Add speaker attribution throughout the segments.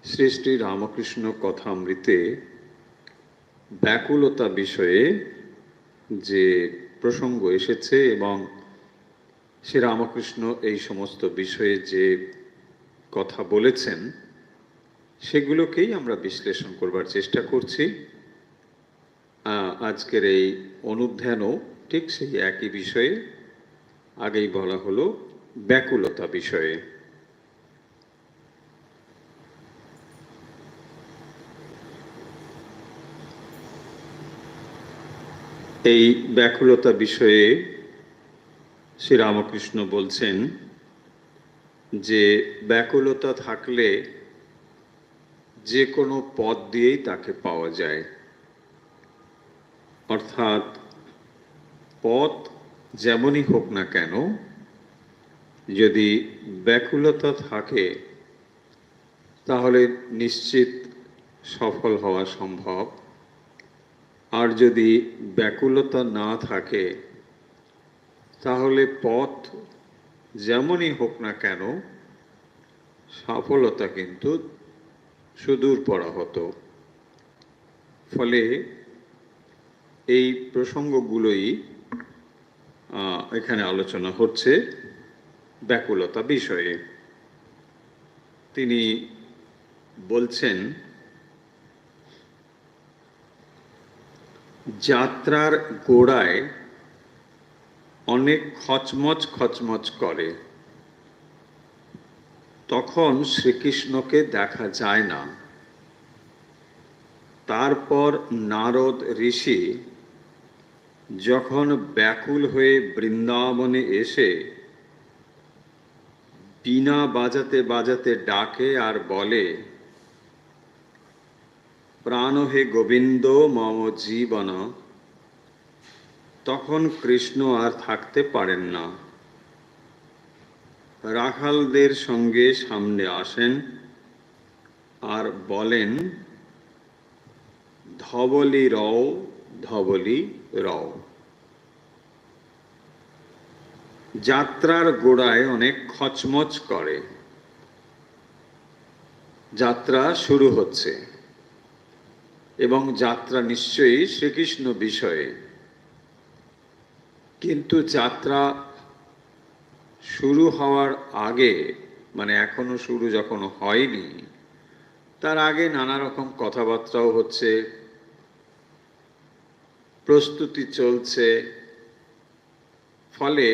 Speaker 1: শ্রী শ্রী রামকৃষ্ণ কথামৃতে ব্যাকুলতা বিষয়ে যে প্রসঙ্গ এসেছে এবং শ্রী রামকৃষ্ণ এই সমস্ত বিষয়ে যে কথা বলেছেন সেগুলোকেই আমরা বিশ্লেষণ করবার চেষ্টা করছি। আজকের এই অনুধ্যানও ঠিক সেই একই বিষয়ে, আগেই বলা হলো ব্যাকুলতা বিষয়ে। এই ব্যাকুলতা বিষয়ে শ্রীরামকৃষ্ণ বলছেন যে ব্যাকুলতা থাকলে যে কোনো পথ দিয়েই তাকে পাওয়া যায়, অর্থাৎ পথ যেমনই হোক না কেন, যদি ব্যাকুলতা থাকে তাহলে নিশ্চিত সফল হওয়া সম্ভব। আর যদি ব্যাকুলতা না থাকে তাহলে পথ যেমনই হোক না কেন সফলতা কিন্তু সুদূর পরাহত। ফলে এই প্রসঙ্গগুলোই এখানে আলোচনা হচ্ছে ব্যাকুলতা বিষয়ে। তিনি বলছেন, যাত্রার গোড়ায় অনেক খচমচ খচমচ করে, তখন শ্রীকৃষ্ণকে দেখা যায় না। তারপর নারদ ঋষি যখন ব্যাকুল হয়ে বৃন্দাবনে এসে বীণা বাজাতে বাজাতে ডাকে আর বলে, প্রাণ হে গোবিন্দ মম জীবন, তখন কৃষ্ণ আর থাকতে পারেন না। রাখালদের সঙ্গে সামনে আসেন আর বলেন, ধবলি রও, ধবলি রও। যাত্রার গোড়ায় অনেক খচমচ করে, যাত্রা শুরু হচ্ছে এবং যাত্রা নিশ্চয়ই শ্রীকৃষ্ণ বিষয়ে, কিন্তু যাত্রা শুরু হওয়ার আগে, মানে এখনো শুরু যখন হয়নি তার আগে নানা রকম কথাবার্তাও হচ্ছে, প্রস্তুতি চলছে। ফলে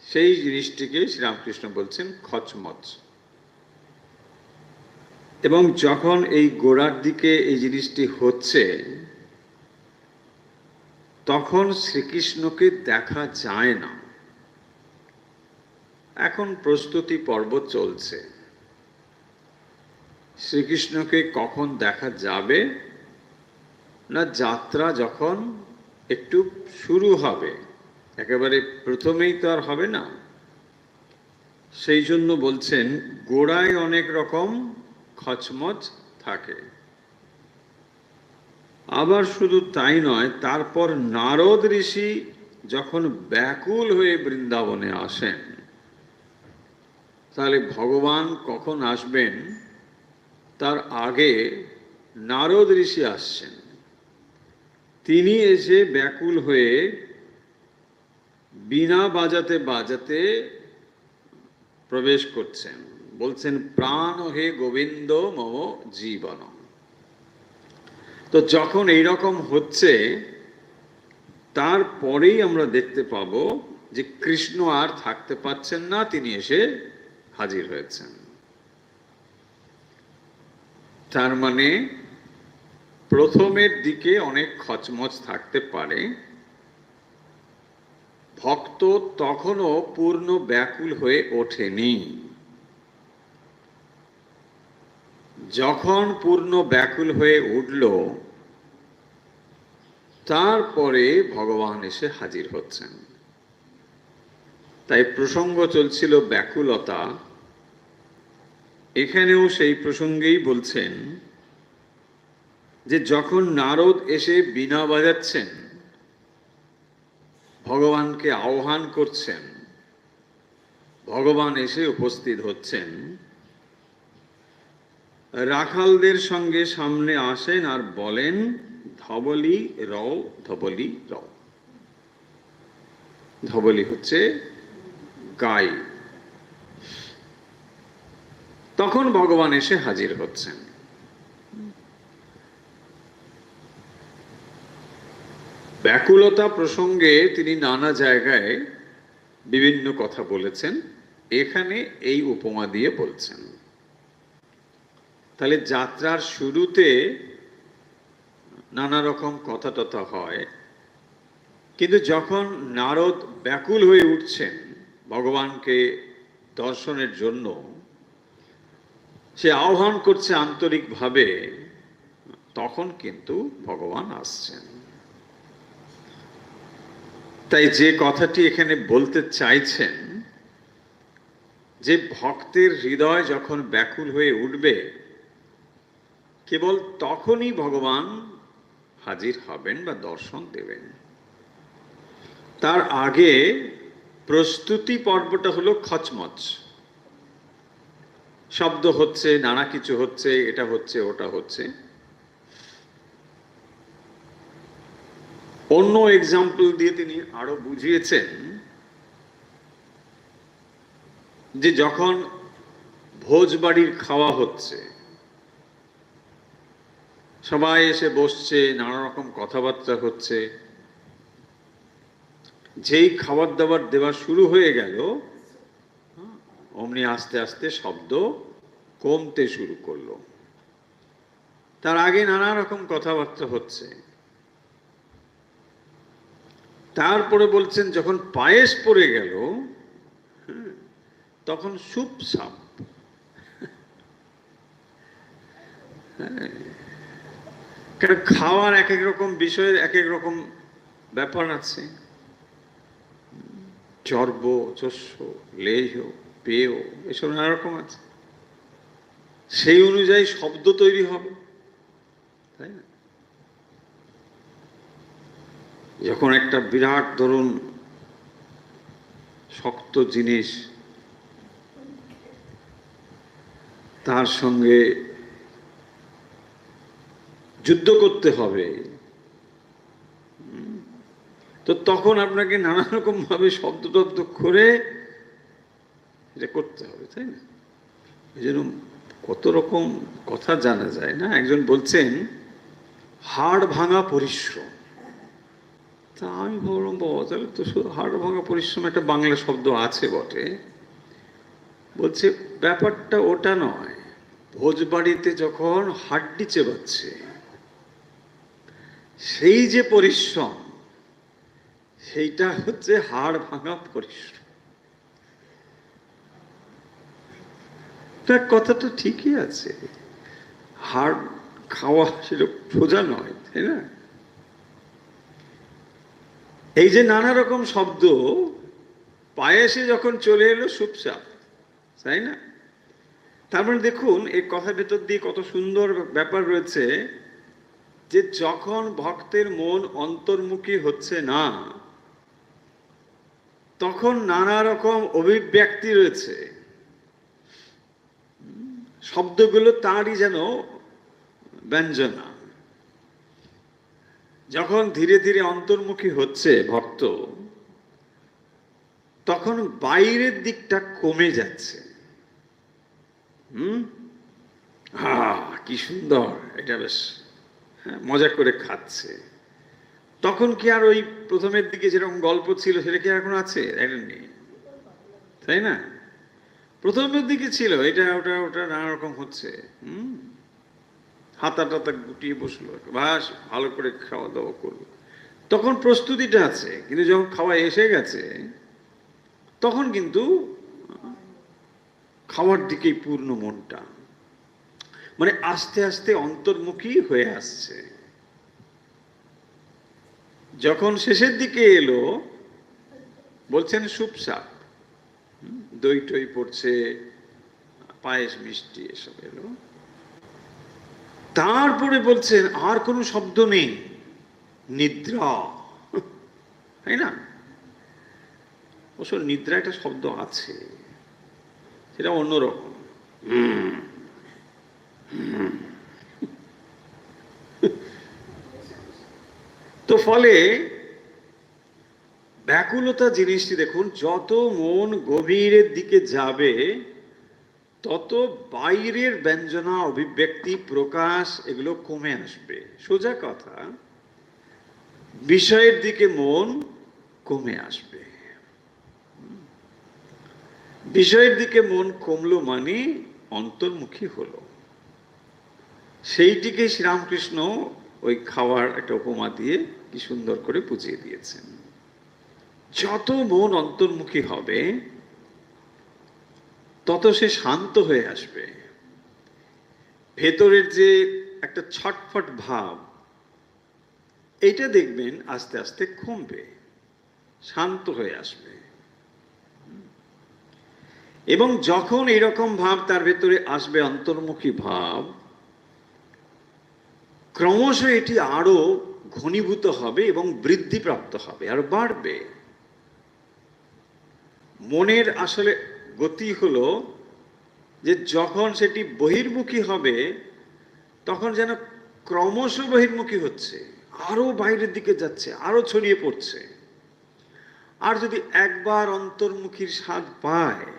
Speaker 1: সেই জিনিসটিকে শ্রীরামকৃষ্ণ বলছেন খচমচ। এবং যখন এই গোড়ার দিকে এই জিনিসটি হচ্ছে তখন শ্রীকৃষ্ণকে দেখা যায় না। এখন প্রস্তুতি পর্ব চলছে, শ্রীকৃষ্ণকে কখন দেখা যাবে না, যাত্রা যখন একটু শুরু হবে, একেবারে প্রথমেই তো আর হবে না। সেই জন্য বলছেন গোড়ায় অনেক রকম খচমচ থাকে। আবার শুধু তাই নয়, তারপর নারদ ঋষি যখন ব্যাকুল হয়ে বৃন্দাবনে আসেন, তাহলে ভগবান কখন আসবেন তার আগে নারদ ঋষি আসছেন। তিনি এসে ব্যাকুল হয়ে বীণা বাজাতে বাজাতে প্রবেশ করছেন, বলছেন, প্রাণ হে গোবিন্দ মম জীবন। তো যখন এইরকম হচ্ছে তারপরেই আমরা দেখতে পাবো যে কৃষ্ণ আর থাকতে পারছেন না, তিনি এসে হাজির হয়েছেন। তার মানে প্রথমের দিকে অনেক খচমচ থাকতে পারে, ভক্ত তখনও পূর্ণ ব্যাকুল হয়ে ওঠেনি। যখন পূর্ণ ব্যাকুল হয়ে উঠল তারপরে ভগবান এসে হাজির হচ্ছেন। তাই প্রসঙ্গ চলছিল ব্যাকুলতা, এখানেও সেই প্রসঙ্গেই বলছেন যে যখন নারদ এসে বীণা বাজাচ্ছেন, ভগবানকে আহ্বান করছেন, ভগবান এসে উপস্থিত হচ্ছেন, রাখালদের সঙ্গে সামনে আসেন আর বলেন, ধবলি রও, ধবলি রও। ধবলি হচ্ছে গাই। তখন ভগবান এসে হাজির হচ্ছেন। ব্যাকুলতা প্রসঙ্গে তিনি নানা জায়গায় বিভিন্ন কথা বলেছেন, এখানে এই উপমা দিয়ে বলছেন। তাহলে যাত্রার শুরুতে নানা রকম কথা টথা হয়, কিন্তু যখন নারদ ব্যাকুল হয়ে উঠছেন ভগবানকে দর্শনের জন্য, সে আহ্বান করছে আন্তরিকভাবে, তখন কিন্তু ভগবান আসছেন। তাই যে কথাটি এখানে বলতে চাইছেন, যে ভক্তের হৃদয় যখন ব্যাকুল হয়ে উঠবে, কেবল তখনই ভগবান হাজির হবেন বা দর্শন দেবেন। তার আগে প্রস্তুতি পর্বটা হলো খচমচ, শব্দ হচ্ছে, নানা কিছু হচ্ছে, এটা হচ্ছে, ওটা হচ্ছে। অন্য এক্সাম্পল দিয়ে তিনি আরো বুঝিয়েছেন যে যখন ভোজবাড়ির খাওয়া হচ্ছে, সবাই এসে বসছে, নানা রকম কথাবার্তা হচ্ছে, যেই খাবার দাবার দেওয়া শুরু হয়ে গেল, অমনি আস্তে আস্তে শব্দ কমতে শুরু করলো। তার আগে নানা রকম কথাবার্তা হচ্ছে। তারপরে বলছেন যখন পায়েস পড়ে গেল, তখন সুপ সাপ। কারণ খাওয়ার এক এক রকম বিষয়ের এক এক রকম ব্যাপার আছে। চর্ব, চস্য, লেহ, পেয়, এসব নানা রকম আছে। সেই অনুযায়ী শব্দ তৈরি হবে, তাই না? যখন একটা বিরাট ধরুন শক্ত জিনিস, তার সঙ্গে যুদ্ধ করতে হবে, তো তখন আপনাকে নানা রকম ভাবে শব্দ টব্দ করে এটা করতে হবে, তাই না? এই জন্য কত রকম কথা জানা যায় না। একজন বলছেন হাড় ভাঙা পরিশ্রম। তা আমি ভাবলাম, বাবা, তাহলে তো শুধু হাড় ভাঙা পরিশ্রম একটা বাংলা শব্দ আছে বটে। বলছে ব্যাপারটা ওটা নয়। ভোজবাড়িতে যখন হাড্ডি চেবাচ্ছে, সেই যে পরিশ্রম, সেইটা হচ্ছে হাড় ভাঙা পরিশ্রম। তার কথাটা ঠিকই আছে। হাড় খাওয়া সেটা সোজা নয়, তাই না? এই যে নানা রকম শব্দ, পায়েসে যখন চলে এলো সুপসাপ, তাই না? তার মানে দেখুন এই কথার ভেতর দিয়ে কত সুন্দর ব্যাপার রয়েছে, যে যখন ভক্তের মন অন্তর্মুখী হচ্ছে না, তখন নানা রকম অভিব্যক্তি রয়েছে। শব্দগুলো তারই যেন ব্যঞ্জনা। যখন ধীরে ধীরে অন্তর্মুখী হচ্ছে ভক্ত, তখন বাইরের দিকটা কমে যাচ্ছে। কি সুন্দর, এটা বেশ মজা করে খাচ্ছে। তখন কি আর ওই প্রথমের দিকে যেরকম গল্প ছিল সেটা কি এখন আছে? নেই, তাই না? প্রথমের দিকে ছিল এটা ওটা ওটা নানা রকম হচ্ছে। হাতা টাতা গুটিয়ে বসলো, বাস ভালো করে খাওয়া দাওয়া করলো, তখন প্রস্তুতিটা আছে। কিন্তু যখন খাওয়া এসে গেছে, তখন কিন্তু খাওয়ার দিকেই পূর্ণ মনটা, মানে আস্তে আস্তে অন্তর্মুখী হয়ে আসছে। যখন শেষের দিকে এলো, বলছেন সুপসাপ, দই টই পড়ছে, পায়েস মিষ্টি এসব এলো। তারপরে বলছেন আর কোনো শব্দ নেই, নিদ্রা, তাই না? অবশ্য নিদ্রা একটা শব্দ আছে, সেটা অন্যরকম। তো ফলে ব্যাকুলতা জিনিসটি দেখুন, যত মন গভীরের দিকে যাবে তত বাইরের ব্যঞ্জনা, অভিব্যক্তি, প্রকাশ এগুলো কমে আসবে। সোজা কথা, বিষয়ের দিকে মন কমে আসবে। বিষয়ের দিকে মন কমলো মানে অন্তর্মুখী হলো। সেইটিকে শ্রীরামকৃষ্ণ ওই খাওয়ার একটা উপমা দিয়ে কি সুন্দর করে বুঝিয়ে দিয়েছেন। যত মন অন্তর্মুখী হবে তত সে শান্ত হয়ে আসবে। ভেতরের যে একটা ছটফট ভাব, এইটা দেখবেন আস্তে আস্তে কমবে, শান্ত হয়ে আসবে। এবং যখন এরকম ভাব তার ভেতরে আসবে, অন্তর্মুখী ভাব, ক্রমশ এটি আরো ঘনীভূত হবে এবং বৃদ্ধিপ্রাপ্ত হবে, আরো বাড়বে। মনের আসলে গতি হলো যে যখন সেটি বহির্মুখী হবে তখন যেন ক্রমশ বহির্মুখী হচ্ছে, আরো বাইরের দিকে যাচ্ছে, আরো ছড়িয়ে পড়ছে। আর যদি একবার অন্তর্মুখীর স্বাদ পায়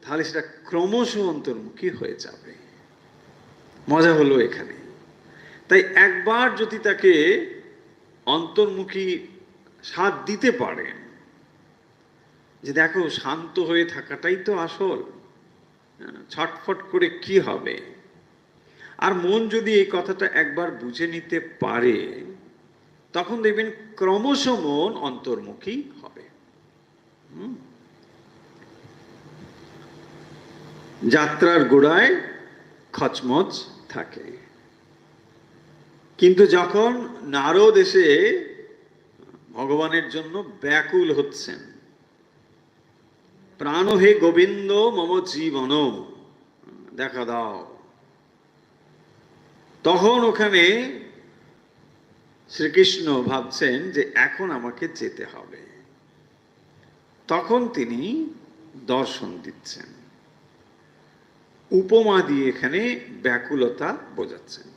Speaker 1: তাহলে সেটা ক্রমশ অন্তর্মুখী হয়ে যাবে। মজা হলো এখানে। তাই একবার যদি তাকে অন্তর্মুখী স্বাদ দিতে পারেন, যে দেখো শান্ত হয়ে থাকাটাই তো আসল, ছটফট করে কি হবে, আর মন যদি এই কথাটা একবার বুঝে নিতে পারে তখন দেখবেন ক্রমশ মন অন্তর্মুখী হবে। যাত্রার গোড়ায় খচমচ থাকে, কিন্তু যখন নারদ এসে ভগবানের জন্য ব্যাকুল হচ্ছেন, প্রাণ হে গোবিন্দ মম জীবন দেখা দাও, তখন ওখানে শ্রীকৃষ্ণ ভাবছেন যে এখন আমাকে যেতে হবে। তখন তিনি দর্শন দিচ্ছেন, উপমা দিয়ে এখানে ব্যাকুলতা বোঝাচ্ছেন।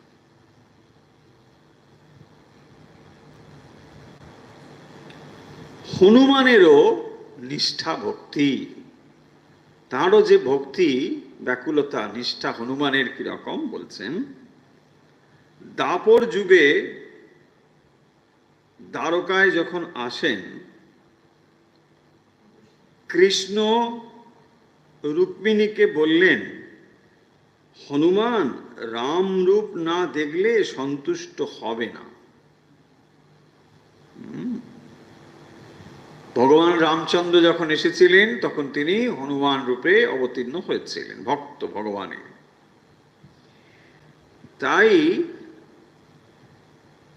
Speaker 1: হনুমানেরও নিষ্ঠা ভক্তি, তাঁরও যে ভক্তি, ব্যাকুলতা, নিষ্ঠা হনুমানের কিরকম বলছেন। দাপর যুগে দ্বারকায় যখন আসেন, কৃষ্ণ রুক্মিণীকে বললেন, হনুমান রাম রূপ না দেখলে সন্তুষ্ট হবে না। ভগবান রামচন্দ্র যখন এসেছিলেন তখন তিনি হনুমান রূপে অবতীর্ণ হয়েছিলেন, ভক্ত ভগবানের। তাই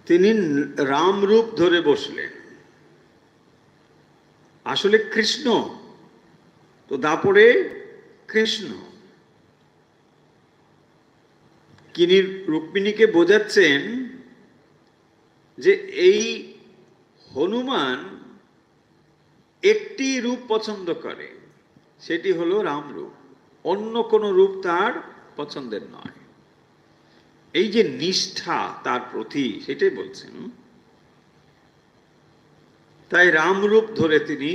Speaker 1: তিনি রাম রূপ ধরে বসলেন। আসলে কৃষ্ণ তো দাপরে কৃষ্ণ। তিনি রুক্মিণীকে বোঝাচ্ছেন যে এই হনুমান একটি রূপ পছন্দ করে, সেটি হলো রাম রূপ, অন্য কোনো রূপ তার পছন্দের নয়। এই যে নিষ্ঠা তার প্রতি, সেটাই বলছেন। তাই রাম রূপ ধরে তিনি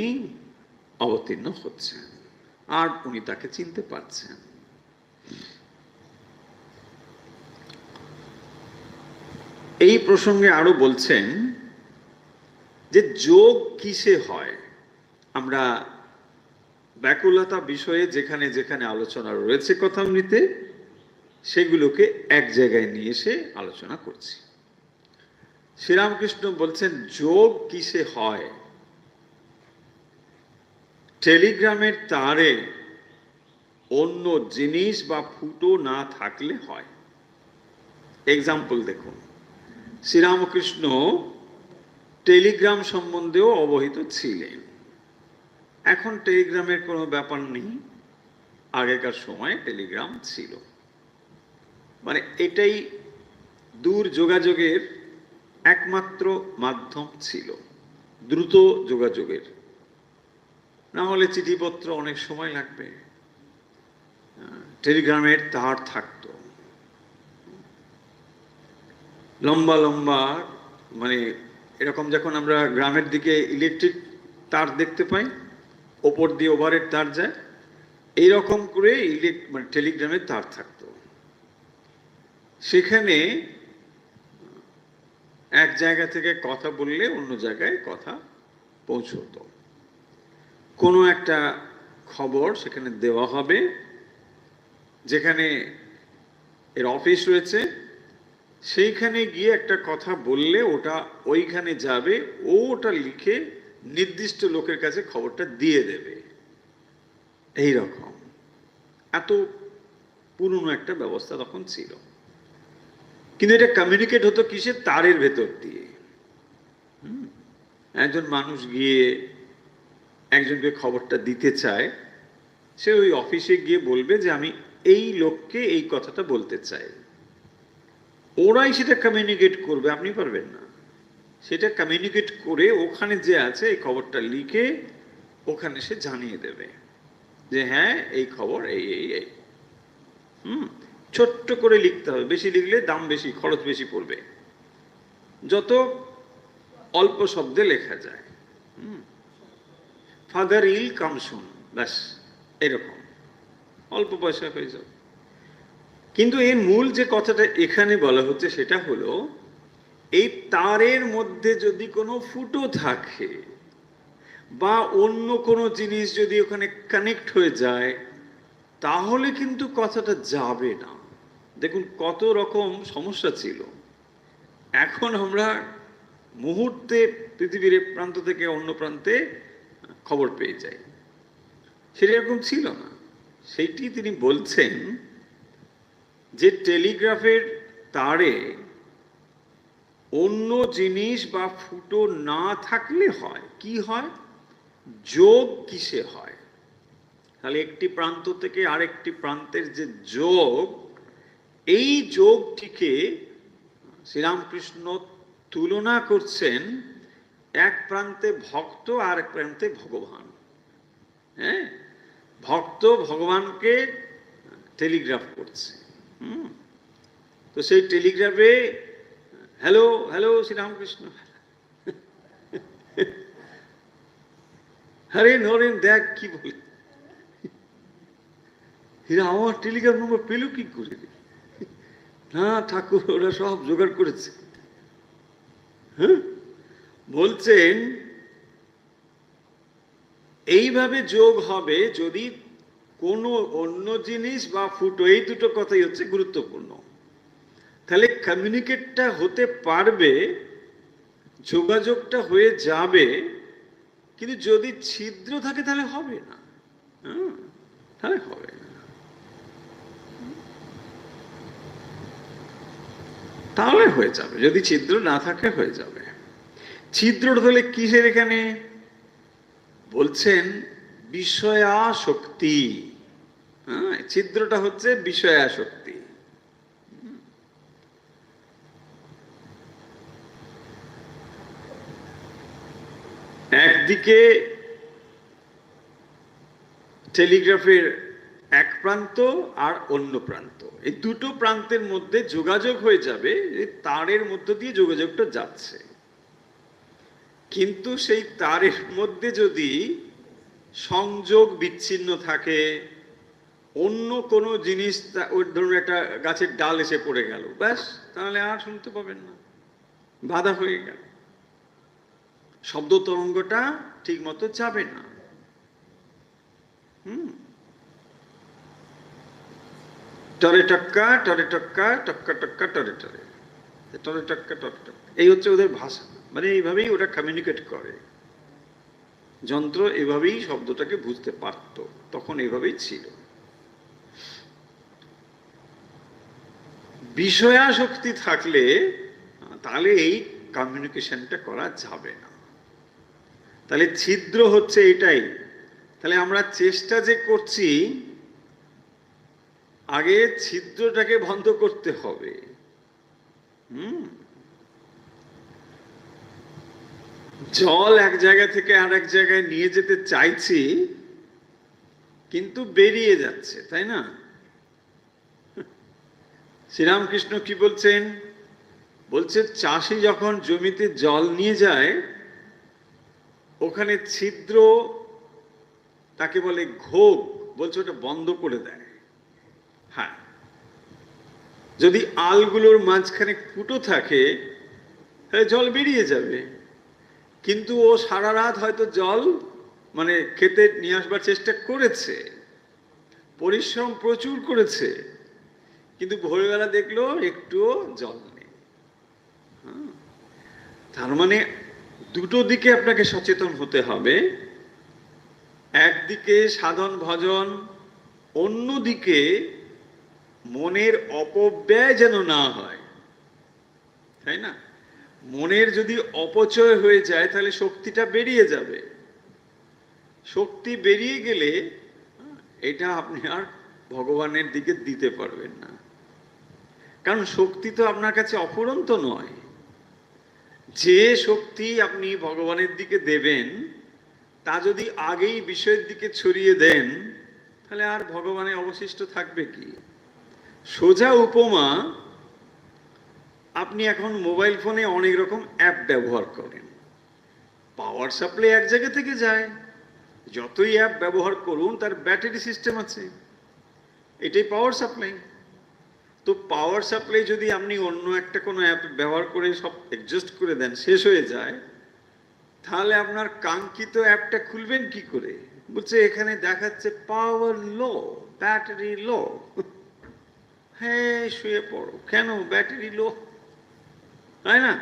Speaker 1: অবতীর্ণ হচ্ছেন, আর উনি তাকে চিনতে পারছেন। এই প্রসঙ্গে আরো বলছেন যে যোগ কিসে হয়। আমরা ব্যাকুলতা বিষয়ে যেখানে যেখানে আলোচনা রয়েছে কথামৃতে, সেগুলোকে এক জায়গায় নিয়ে এসে আলোচনা করছি। শ্রীরামকৃষ্ণ বলছেন যোগ কিসে হয়। টেলিগ্রামের তারে অন্য জিনিস বা ফুটো না থাকলে হয়। এক্সাম্পল দেখুন, শ্রীরামকৃষ্ণ টেলিগ্রাম সম্বন্ধেও অবহিত ছিলেন। এখন টেলিগ্রামের কোনো ব্যাপার নেই, আগেকার সময় টেলিগ্রাম ছিল। মানে এটাই দূর যোগাযোগের একমাত্র মাধ্যম ছিল, দ্রুত যোগাযোগের। না হলে চিঠিপত্র অনেক সময় লাগবে, টেলিগ্রামের তার থাকতো লম্বা লম্বা, মানে এরকম যখন আমরা গ্রামের দিকে ইলেকট্রিক তার দেখতে পাই, ওপর দিয়ে ওভারের তার যায়, এইরকম করে মানে টেলিগ্রামের তার থাকতো। সেখানে এক জায়গা থেকে কথা বললে অন্য জায়গায় কথা পৌঁছতো। কোনো একটা খবর সেখানে দেওয়া হবে, যেখানে এর অফিস রয়েছে, সেইখানে গিয়ে একটা কথা বললে ওটা ওইখানে যাবে, ও ওটা লিখে নির্দিষ্ট লোকের কাছে খবরটা দিয়ে দেবে। এই রকম এত পুরনো একটা ব্যবস্থা তখন ছিল। কিন্তু এটা কমিউনিকেট হতো কিসের? তারের ভেতর দিয়ে। একজন মানুষ গিয়ে একজনকে খবরটা দিতে চায়, সে ওই অফিসে গিয়ে বলবে যে আমি এই লোককে এই কথাটা বলতে চাই, ওরাই সেটা কমিউনিকেট করবে, আপনি পারবেন না। সেটা কমিউনিকেট করে ওখানে যে আছে এই খবরটা লিখে ওখানে সে জানিয়ে দেবে যে হ্যাঁ এই খবর এই এই এই। ছোট্ট করে লিখতে হবে, বেশি লিখলে দাম বেশি, খরচ বেশি পড়বে। যত অল্প শব্দে লেখা যায়, ফাদার ইল কাম শুন, ব্যাস এরকম অল্প পয়সা হয়ে যাবে। কিন্তু এর মূল যে কথাটা এখানে বলা হচ্ছে সেটা হলো, এই তারের মধ্যে যদি কোনো ফুটো থাকে বা অন্য কোনো জিনিস যদি ওখানে কানেক্ট হয়ে যায়, তাহলে কিন্তু কথাটা যাবে না। দেখুন কত রকম সমস্যা ছিল। এখন আমরা মুহূর্তে পৃথিবীর এক প্রান্ত থেকে অন্য প্রান্তে খবর পেয়ে যাই, সেটা এরকম ছিল না। সেইটি তিনি বলছেন যে টেলিগ্রাফের তারে অন্য জিনিস বা ফুটো না থাকলে হয় কি হয়? যোগ কিসে হয়? তাহলে একটি প্রান্ত থেকে আরেকটি প্রান্তের যে যোগ, এই যোগটিকে শ্রীরামকৃষ্ণ তুলনা করছেন এক প্রান্তে ভক্ত আর এক প্রান্তে ভগবান। হ্যাঁ, ভক্ত ভগবানকে টেলিগ্রাফ করছে। তো সেই টেলিগ্রাফে হ্যালো হ্যালো শ্রীরামকৃষ্ণ, হরেন হরেন দেখ কি বলে, এরা আমার টেলিগ্রাফ নম্বর পেল কি করে? না ঠাকুর, ওরা সব জোগাড় করেছে। হ্যাঁ, বলছেন এইভাবে যোগ হবে যদি কোনো অন্য জিনিস বা ফুটো, এই দুটো কথাই হচ্ছে গুরুত্বপূর্ণ। তাহলে কমিউনিকেটটা হতে পারবে, যোগাযোগটা হয়ে যাবে, কিন্তু যদি ছিদ্র থাকে তাহলে হবে না। তাহলে হবে না, তাহলে হয়ে যাবে। যদি ছিদ্র না থাকে হয়ে যাবে। ছিদ্র তাহলে কিসের? এখানে বলছেন বিষয়াসক্তি। ছিদ্রটা হচ্ছে বিষয়াসক্তি। একদিকে টেলিগ্রাফের এক প্রান্ত আর অন্য প্রান্ত, এই দুটো প্রান্তের মধ্যে যোগাযোগ হয়ে যাবে, তারের মধ্য দিয়ে যোগাযোগটা যাচ্ছে। কিন্তু সেই তারের মধ্যে যদি সংযোগ বিচ্ছিন্ন থাকে, অন্য কোনো জিনিস, ওই ধরুন একটা গাছের ডাল এসে পড়ে গেল, ব্যাস, তাহলে আর শুনতে পাবেন না, বাধা হয়ে গেল, শব্দ তরঙ্গটা ঠিক মতো যাবে না। টরে টক্কা টরে টক্কা, টক্কা টক্কা টরে টরে, টরে টক্কা টরে টক্কা, এই হচ্ছে ওদের ভাষা। মানে এইভাবেই ওরা কমিউনিকেট করে। যন্ত্র এভাবেই শব্দটাকে বুঝতে পারত, তখন এভাবেই ছিল। বিষয়াসক্তি থাকলে তাহলে এই কমিউনিকেশনটা করা যাবে না। তাহলে ছিদ্র হচ্ছে এটাই। তাহলে আমরা চেষ্টা যে করছি, আগে ছিদ্রটাকে বন্ধ করতে হবে। জল এক জায়গা থেকে আর এক জায়গায় নিয়ে যেতে চাইছি, কিন্তু বেরিয়ে যাচ্ছে, তাই না? শ্রীরামকৃষ্ণ কি বলছেন? বলছে চাষি যখন জমিতে জল নিয়ে যায়, ওখানে ছিদ্র, তাকে বলে ঘোগ, বলছে ওটা বন্ধ করে দেয়। হ্যাঁ, যদি আলগুলোর মাঝখানে ফুটো থাকে তাহলে জল বেরিয়ে যাবে। কিন্তু ও সারা রাত হয়তো জল মানে খেতে নিয়ে আসবার চেষ্টা করেছে, পরিশ্রম প্রচুর করেছে, কিন্তু ভোরবেলা দেখলো একটুও জল নেই। তার মানে দুটো দিকে আপনাকে সচেতন হতে হবে। একদিকে সাধন ভজন, অন্যদিকে মনের অপব্যয় যেন না হয়, তাই না? মনের যদি অপচয় হয়ে যায় তাহলে শক্তিটা বেরিয়ে যাবে। শক্তি বেরিয়ে গেলে এটা আপনি আর ভগবানের দিকে দিতে পারবেন না, কারণ শক্তি তো আপনার কাছে অফুরন্ত নয়। যে শক্তি আপনি ভগবানের দিকে দেবেন তা যদি আগেই বিষয়ের দিকে ছড়িয়ে দেন তাহলে আর ভগবানের অবশিষ্ট থাকবে কি? সোজা উপমা, আপনি এখন মোবাইল ফোনে অনেক রকম অ্যাপ ব্যবহার করেন, পাওয়ার সাপ্লাই এক জায়গা থেকে যায়, যতই অ্যাপ ব্যবহার করুন তার ব্যাটারি সিস্টেম আছে, এটাই পাওয়ার সাপ্লাই। তো পাওয়ার সাপ্লাই যদি আপনি অন্য একটা কোনো অ্যাপ ব্যবহার করে সব অ্যাডজাস্ট করে দেন, শেষ হয়ে যায়, তাহলে আপনার কাঙ্ক্ষিত অ্যাপটা খুলবেন কি করে? বলছে এখানে দেখাচ্ছে পাওয়ার লো, ব্যাটারি লো। হ্যাঁ, শুয়ে পড়ো। কেন ব্যাটারি লো? তাই না?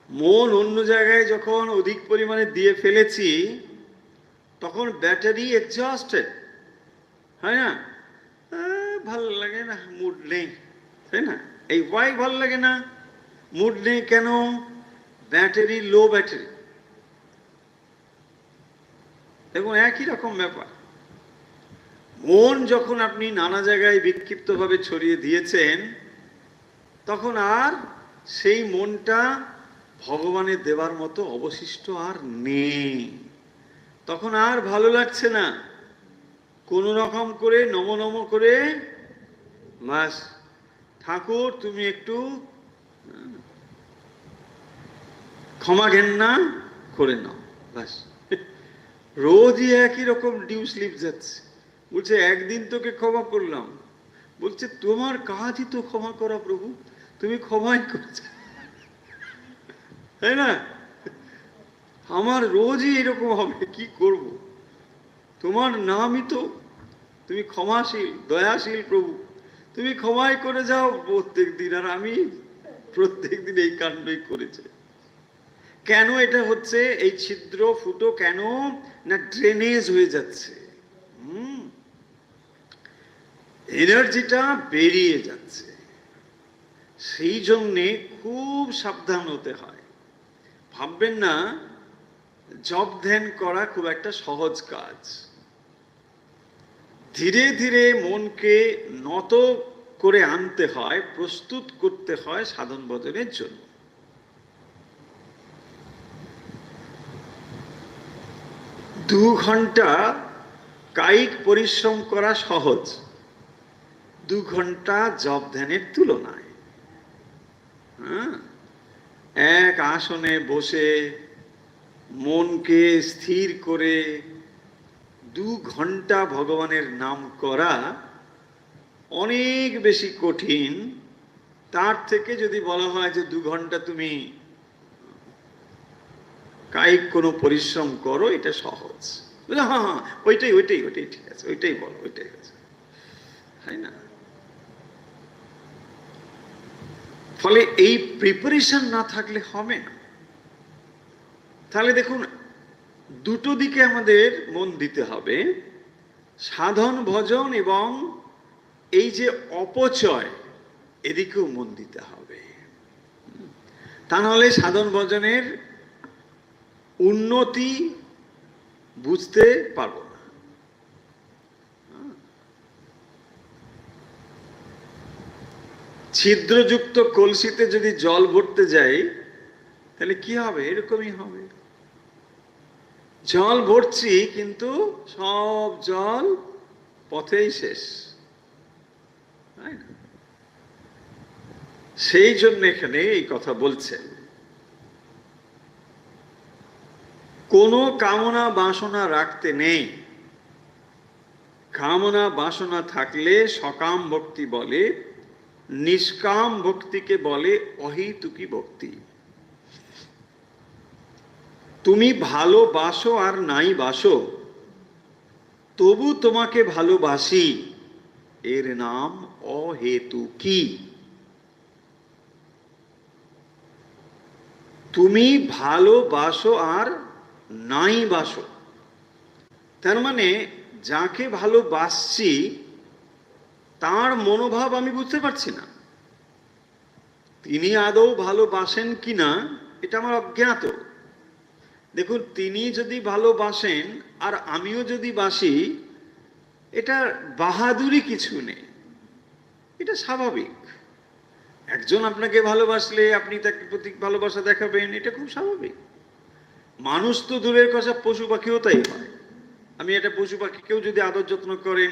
Speaker 1: মন অন্য জায়গায় যখন অধিক পরিমাণে দিয়ে ফেলেছি তখন ব্যাটারি এক্সস্টেড, হয় না? ভাল লাগে না, মুড নেই, তাই না? এই ওয়াই ভাল লাগে না, মুড নেই কেন? ব্যাটারি লো, ব্যাটারি। দেখুন একই রকম ব্যাপার। মন যখন আপনি নানা জায়গায় বিক্ষিপ্তভাবে ছড়িয়ে দিয়েছেন তখন আর সেই মনটা ভগবানের দেবার মতো অবশিষ্ট আর নেই। তখন আর ভালো লাগছে না, কোন রকম করে নম নম করে বাস ঠাকুর তুমি একটু ক্ষমা ঘেন্না করে নাও, বাস। রোজই একই রকম ডিউ স্লিপ যাচ্ছে। বলছে একদিন তোকে ক্ষমা করলাম, বলছে তোমার কাজই তো ক্ষমা করা প্রভু, তুমি ক্ষমাই করছো, তাই না? আমার রোজই এরকম হবে, কি করব? তোমার নামই তো, তুমি ক্ষমাশীল, দয়াশীল প্রভু, তুমি ক্ষমাই করে যাও প্রত্যেক দিন, আর আমি প্রত্যেক দিন এই কাণ্ডই করেছে। কেন এটা হচ্ছে? এই ছিদ্র ফুটো কেন না ড্রেনেজ হয়ে যাচ্ছে, এনার্জিটা বেরিয়ে যাচ্ছে। সেই জন্যে খুব সাবধান হতে হয়। ভাববেন না জপ ধ্যান করা খুব একটা সহজ কাজ। ধীরে ধীরে মনকে নত করে আনতে হয়, প্রস্তুত করতে হয় সাধন ভজনের জন্য। 2 ঘন্টা কায়িক পরিশ্রম করা সহজ 2 ঘন্টা জপ ধ্যানের তুলনায়। এক আসনে বসে মনকে স্থির করে 2 ঘন্টা ভগবানের নাম করা অনেক বেশি কঠিন। তার থেকে যদি বলা হয় যে 2 ঘন্টা তুমি কায়িক কোনো পরিশ্রম করো, এটা সহজ। হ্যাঁ হ্যাঁ, ওইটাই ওইটাই ওইটাই ঠিক আছে, ওইটাই বলো, ওইটাই আছে, তাই না? ফলে এই প্রিপারেশন না থাকলে হবে না। তাহলে দেখুন দুটো দিকে আমাদের মন দিতে হবে, সাধন ভজন এবং এই যে অপচয়, এদিকেও মন দিতে হবে। তা নাহলে সাধন ভজনের উন্নতি বুঝতে পারবো না। ছিদ্রযুক্ত কলসিতে যদি জল ভরতে যাই তাহলে কি হবে? এরকমই হবে। জল ভরছি কিন্তু সব জল পথেই শেষ, তাই না? সেই জন্য এখানে এই কথা বলছেন, কোনো কামনা বাসনা রাখতে নেই। কামনা বাসনা থাকলে সকাম ভক্তি বলে, নিষ্কাম ভক্তিকে বলে অহেতুকী ভক্তি। তুমি ভালোবাসো আর নাই বাসো, তবু তোমাকে ভালোবাসি, এর নাম অহেতুকী। তুমি ভালোবাসো আর নাই বাসো, তার মানে যাকে ভালোবাসছি তার মনোভাব আমি বুঝতে পারছি না, তিনি আদৌ ভালোবাসেন কিনা এটা আমার অজ্ঞাত। দেখুন, তিনি যদি ভালোবাসেন আর আমিও যদি বাসি, এটা বাহাদুরি কিছু নেই, এটা স্বাভাবিক। একজন আপনাকে ভালোবাসলে আপনি তাকে প্রতি ভালোবাসা দেখাবেন, এটা খুব স্বাভাবিক। মানুষ তো দূরের কথা, পশু পাখিও তাই হয়। আমি একটা পশু পাখিকেও যদি আদর যত্ন করেন,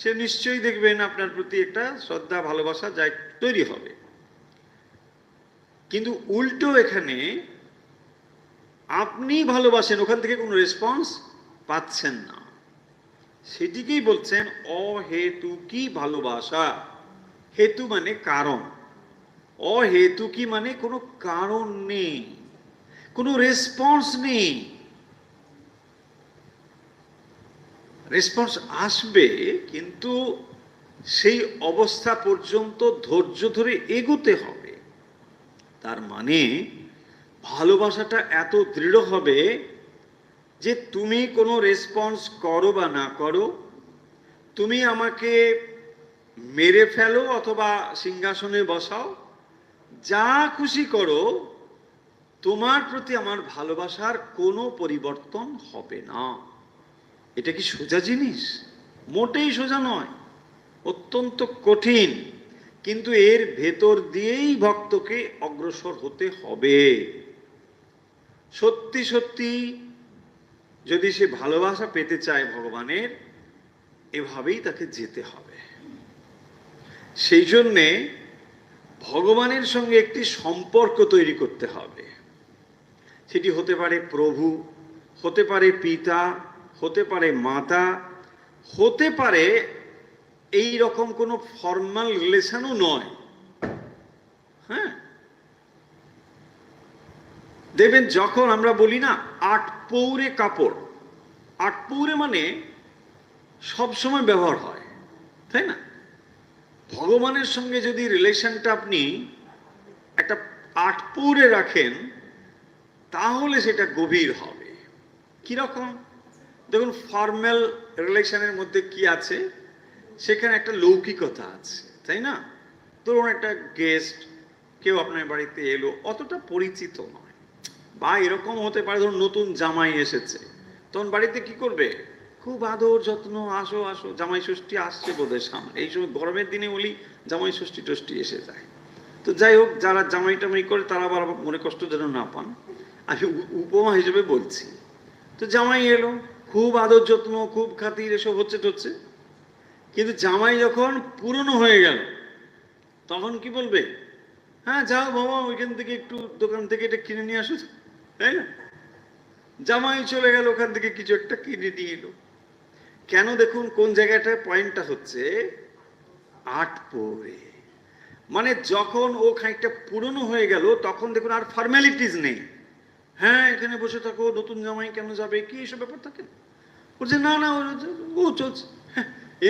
Speaker 1: সে নিশ্চয়ই দেখবেন আপনার প্রতি একটা শ্রদ্ধা ভালোবাসা যাই তৈরি হবে। কিন্তু উল্টো এখানে আপনি ভালোবাসেন, ওখান থেকে কোনো রেসপন্স পাচ্ছেন না, সেটিকেই বলছেন অহেতুকী ভালোবাসা। হেতু মানে কারণ, অহেতুকী মানে কোনো কারণ নেই, কোনো রেসপন্স নেই। রেসপন্স আসবে, কিন্তু সেই অবস্থা পর্যন্ত ধৈর্য ধরে এগোতে হবে। তার মানে ভালোবাসাটা এত দৃঢ় হবে যে তুমি কোনো রেসপন্স করো বা না করো, তুমি আমাকে মেরে ফেলো অথবা সিংহাসনে বসাও, যা খুশি করো, তোমার প্রতি আমার ভালোবাসার কোনো পরিবর্তন হবে না। এটা কি সোজা জিনিস? মোটেই সোজা নয়, অত্যন্ত কঠিন। কিন্তু এর ভেতর দিয়েই ভক্তকে অগ্রসর হতে হবে। সত্যি সত্যি যদি সে ভালোবাসা পেতে চায় ভগবানের, এভাবেই তাকে যেতে হবে। সেই জন্যে ভগবানের সঙ্গে একটি সম্পর্ক তৈরি করতে হবে। সেটি হতে পারে প্রভু, হতে পারে পিতা, হতে পারে মাতা, হতে পারে এই রকম কোনো ফর্মাল রিলেশনও নয়। হ্যাঁ, দেখবেন যখন আমরা বলি না আট পৌরে কাপড়, আট পৌরে মানে সবসময় ব্যবহার হয়, তাই না? ভগবানের সঙ্গে যদি রিলেশনটা আপনি একটা আট পৌরে রাখেন, তাহলে সেটা গভীর হবে। কিরকম? দেখুন, ফর্মাল রিলেশনের মধ্যে কি আছে? সেখানে একটা লৌকিকতা আছে, তাই না? ধরুন একটা গেস্ট কেউ আপনার বাড়িতে এলো, অতটা পরিচিত নয়, বা এরকম হতে পারে ধরুন নতুন জামাই এসেছে, তখন বাড়িতে কি করবে? খুব আদর যত্ন, আসো আসো, জামাই ষষ্ঠী আসছে বোধহয় সামনে, এই সময় গরমের দিনে বলি জামাই ষষ্ঠী টষ্ঠী এসে যায়। তো যাই হোক, যারা জামাই টামাই করে তারা আবার মনে কষ্ট যেন না পান, আমি উপমা হিসেবে বলছি। তো জামাই এলো, খুব আদর যত্ন, খুব খাতির, এসব হচ্ছে টচ্ছে। কিন্তু জামাই যখন পুরনো হয়ে গেল, তখন কি বলবে? হ্যাঁ যাও বাবা, ওইখান থেকে একটু দোকান থেকে এটা কিনে নিয়ে আসো, তাই না? জামাই চলে গেল, ওখান থেকে কিছু একটা কিনে নিয়ে এলো। কেন? দেখুন কোন জায়গাটায় পয়েন্টটা হচ্ছে, আট পরে মানে যখন ও খানিকটা পুরনো হয়ে গেল, তখন দেখুন আর ফর্মালিটিস নেই। হ্যাঁ এখানে বসে থাকো, নতুন জামাই কেন যাবে, কি এসব ব্যাপার থাকে? বলছে না না, ও চলছে,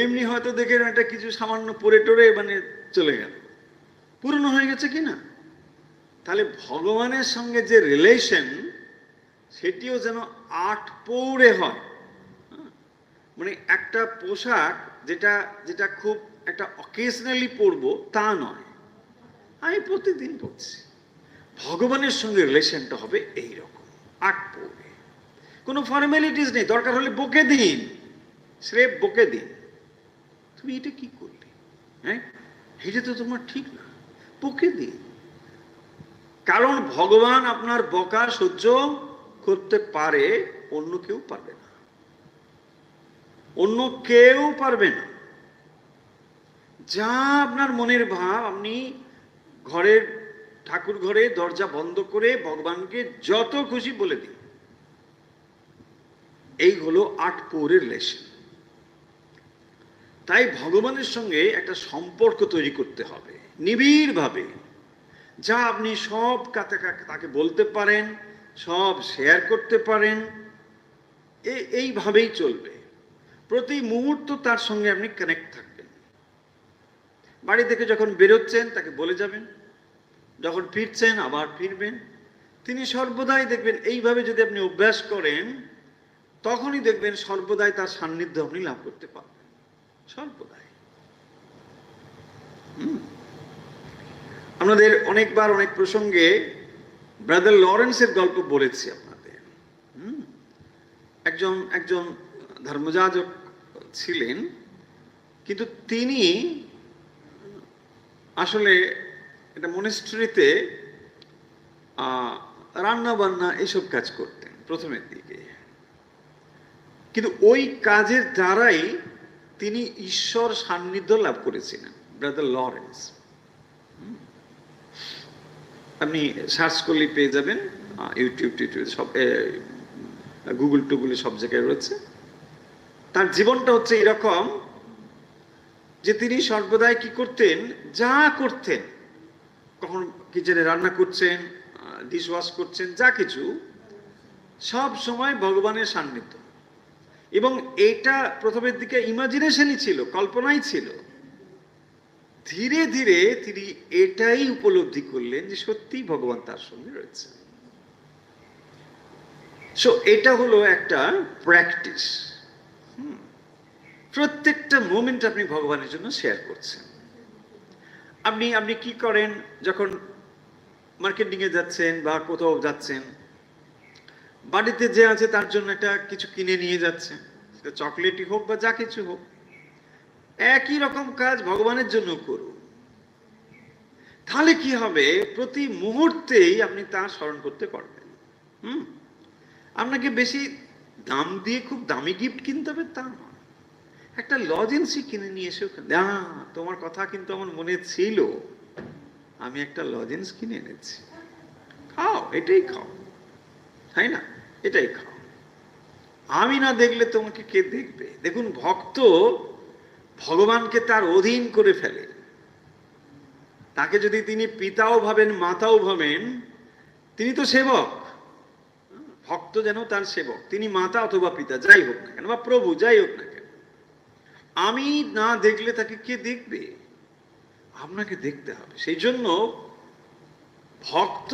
Speaker 1: এমনি হয়তো দেখে একটা কিছু সামান্য পরে টোরে মানে চলে গেল, পুরনো হয়ে গেছে কিনা। তাহলে ভগবানের সঙ্গে যে রিলেশন, সেটিও যেন আট পৌরে হয়। মানে একটা পোশাক যেটা যেটা খুব একটা অকেশনালি পরবো তা নয়, আমি প্রতিদিন পরছি। ভগবানের সঙ্গে রিলেশনটা হবে এইরকম, আট পৌরে, কোনো ফর্মালিটিস নেই। দরকার হলে বকে দিন, স্রেফ বকে দিন, তুমি এটা কি করলে, হ্যাঁ এটা তো তোমার ঠিক না, বকে দিন। কারণ ভগবান আপনার বকা সহ্য করতে পারে, অন্য কেউ পারবে না, অন্য কেউ পারবে না। যা আপনার মনের ভাব আপনি ঘরের ঠাকুর ঘরে দরজা বন্ধ করে ভগবানকে যত খুশি বলে দিই। এই হলো 8 পৌরের রিলেশন। তাই ভগবানের সঙ্গে একটা সম্পর্ক তৈরি করতে হবে নিবিড়ভাবে, যা আপনি সব তাকে বলতে পারেন, সব শেয়ার করতে পারেন। এইভাবেই চলবে। প্রতি মুহূর্ত তার সঙ্গে আপনি কানেক্ট থাকবেন। বাড়ি থেকে যখন বেরোচ্ছেন তাকে বলে যাবেন, যখন ফিরছেন আবার ফিরবেন। তিনি সর্বদাই দেখবেন, এইভাবে যদি আপনি অভ্যাস করেন তখনই দেখবেন সর্বদাই তার সান্নিধ্য আপনি লাভ করতে পারবেন, সর্বদাই। আপনাদের অনেকবার অনেক প্রসঙ্গে ব্রাদার লরেন্সের গল্প বলেছি আপনাদের। একজন ধর্মযাজক ছিলেন, কিন্তু তিনি আসলে এটা মনেস্ট্রিতে রান্না বান্না এইসব কাজ করতেন প্রথমের দিকে। কিন্তু ওই কাজের দ্বারাই তিনি ঈশ্বর সান্নিধ্য লাভ করেছিলেন, ব্রাদার লরেন্স। আপনি সার্চ করলে পেয়ে যাবেন, ইউটিউব সব, গুগল টুগুলে সব জায়গায় রয়েছে। তার জীবনটা হচ্ছে এরকম যে তিনি সর্বদাই কি করতেন, যা করতেন, কখন কিচেনে রান্না করছেন, ডিশ ওয়াশ করছেন, যা কিছু, সব সময় ভগবানের সান্নিধ্য। এবং এটা প্রথমের দিকে ইমাজিনেশনই ছিল, কল্পনাই ছিল। ধীরে ধীরে তিনি এটাই উপলব্ধি করলেন যে সত্যিই ভগবান তার সঙ্গে রয়েছে। সো এটা হলো একটা প্র্যাকটিস। প্রত্যেকটা মোমেন্ট আপনি ভগবানের জন্য শেয়ার করছেন। আপনি কি করেন, যখন মার্কেটিংয়ে যাচ্ছেন বা কোথাও যাচ্ছেন, বাড়িতে যে আছে তার জন্য একটা কিছু কিনে নিয়ে যাচ্ছেন, সেটা চকলেটই হোক বা যা কিছু হোক। একই রকম কাজ ভগবানের জন্য করুন। তাহলে কি হবে, প্রতি মুহূর্তেই আপনি তা স্মরণ করতে পারবেন। আপনাকে বেশি দাম দিয়ে খুব দামি গিফট কিনতে হবে তা নয়। একটা লজেন্সই কিনে নিয়ে এসে, তোমার কথা কিন্তু আমার মনে ছিল, আমি একটা লজেন্স কিনে এনেছি, খাও, এটাই খাও, তাই না? এটাই খাও। আমি না দেখলে তোমাকে কে দেখবে? দেখুন, ভক্ত ভগবানকে তার অধীন করে ফেলে। তাকে যদি তিনি পিতাও ভাবেন, মাতাও ভাবেন, তিনি তো সেবক। ভক্ত যেন তার সেবক, তিনি মাতা অথবা পিতা যাই হোক না কেন, বা প্রভু যাই হোক না কেন। আমি না দেখলে তাকে কে দেখবে? আপনাকে দেখতে হবে। সেই জন্য ভক্ত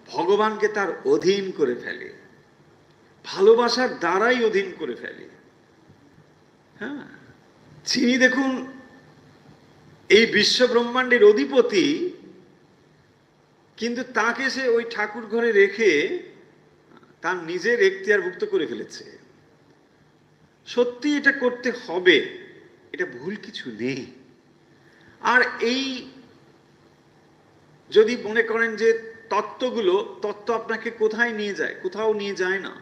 Speaker 1: ভগবানকে তার অধীন করে ফেলে, ভালোবাসার দ্বারাই অধীন করে ফেলে। হ্যাঁ, যিনি দেখুন এই বিশ্ব ব্রহ্মাণ্ডের অধিপতি, কিন্তু তাকে সে ওই ঠাকুর ঘরে রেখে তার নিজের এখতিয়ারভুক্ত করে ফেলেছে। সত্যি এটা করতে হবে, এটা ভুল কিছু নেই। আর এই যদি মনে করেন যে তত্ত্ব আপনাকে কোথায় নিয়ে যায়, কোথাও নিয়ে যায় না।